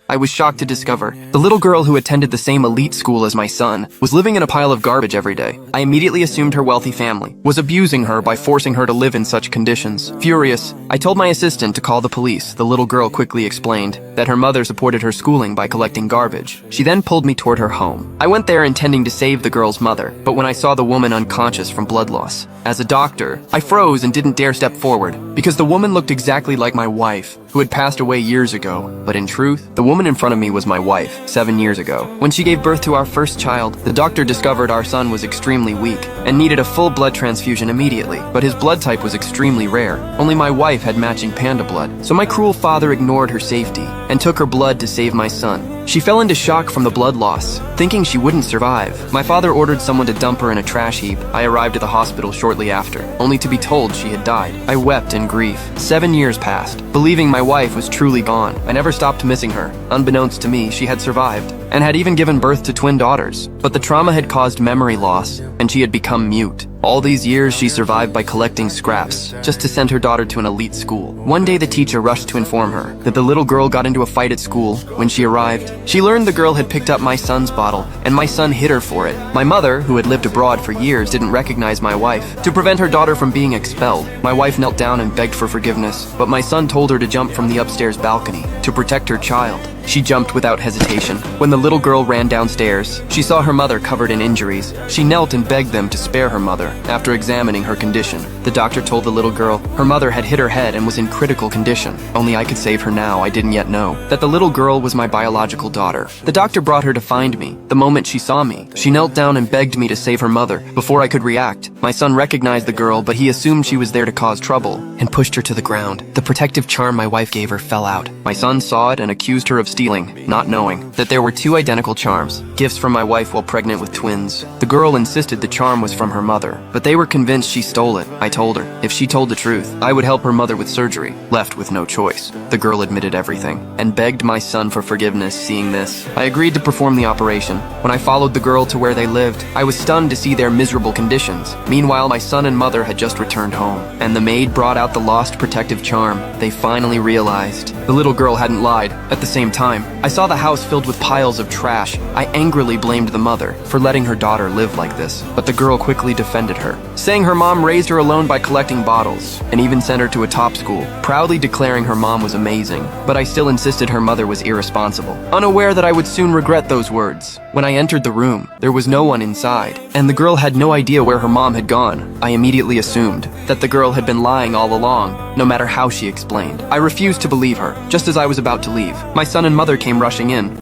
I was shocked to discover the little girl who attended the same elite school as my son was living in a pile of garbage every day. I immediately assumed her wealthy family was abusing her by forcing her to live in such conditions. Furious, I told my assistant to call the police. The little girl quickly explained that her mother supported her schooling by collecting garbage. She then pulled me toward her home. I went there intending to save the girl's mother, but when I saw the woman unconscious from blood loss, as a doctor, I froze and didn't dare step forward because the woman looked exactly like my wife, who had passed away years ago. But in truth, the woman in front of me was my wife, 7 years ago. When she gave birth to our first child, the doctor discovered our son was extremely weak and needed a full blood transfusion immediately, but his blood type was extremely rare. Only my wife had matching panda blood, so my cruel father ignored her safety and took her blood to save my son. She fell into shock from the blood loss, thinking she wouldn't survive. My father ordered someone to dump her in a trash heap. I arrived at the hospital shortly after, only to be told she had died. I wept in grief. 7 years passed, believing my wife was truly gone. I never stopped missing her. Unbeknownst to me, she had survived and had even given birth to twin daughters. But the trauma had caused memory loss, and she had become mute. All these years, she survived by collecting scraps, just to send her daughter to an elite school. One day, the teacher rushed to inform her that the little girl got into a fight at school. When she arrived, she learned the girl had picked up my son's bottle, and my son hit her for it. My mother, who had lived abroad for years, didn't recognize my wife. To prevent her daughter from being expelled, my wife knelt down and begged for forgiveness, but my son told her to jump from the upstairs balcony to protect her child. She jumped without hesitation. When the little girl ran downstairs, she saw her mother covered in injuries. She knelt and begged them to spare her mother. After examining her condition, the doctor told the little girl her mother had hit her head and was in critical condition. Only I could save her now. I didn't yet know that the little girl was my biological daughter. The doctor brought her to find me. The moment she saw me, she knelt down and begged me to save her mother. Before I could react, my son recognized the girl, but he assumed she was there to cause trouble and pushed her to the ground. The protective charm my wife gave her fell out. My son saw it and accused her of stealing, not knowing that there were 2 identical charms, gifts from my wife while pregnant with twins. The girl insisted the charm was from her mother, but they were convinced she stole it. I told her if she told the truth, I would help her mother with surgery. Left with no choice, the girl admitted everything and begged my son for forgiveness. Seeing this, I agreed to perform the operation. When I followed the girl to where they lived, I was stunned to see their miserable conditions. Meanwhile, my son and mother had just returned home, and the maid brought out the lost protective charm. They finally realized the little girl hadn't lied. At the same time, I saw the house filled with piles of trash. I angrily blamed the mother for letting her daughter live like this, but the girl quickly defended her, saying her mom raised her alone by collecting bottles, and even sent her to a top school, proudly declaring her mom was amazing. But I still insisted her mother was irresponsible, unaware that I would soon regret those words. When I entered the room, there was no one inside, and the girl had no idea where her mom had gone. I immediately assumed that the girl had been lying all along, no matter how she explained. I refused to believe her. Just as I was about to leave, my son and mother came rushing in.